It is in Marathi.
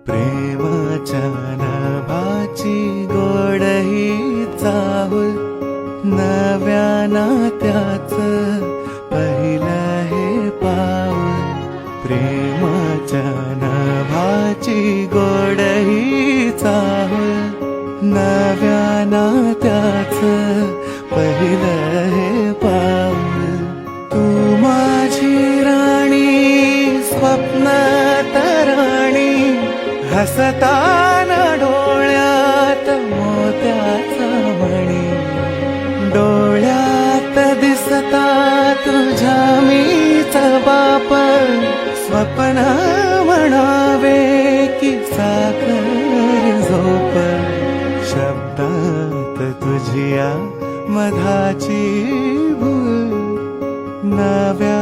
प्रेमाच्या नभाची गोड ही चाहुल, नव्या नात्याचं पहिलं हे पाऊल. प्रेमाच्या नभाची गोड ही चाहुल, नव्या नात्याचं पहिलं हे पाऊल. तू माझी राणी, स्वप्न तराणी, हसताना डोळ्यात मोत्याचा मणी. डोळ्यात दिसता तुझ्या मीच बाप, स्वप्न म्हणावे की साखर झोप. शब्दात तुझिया मधाची भूल, नव्या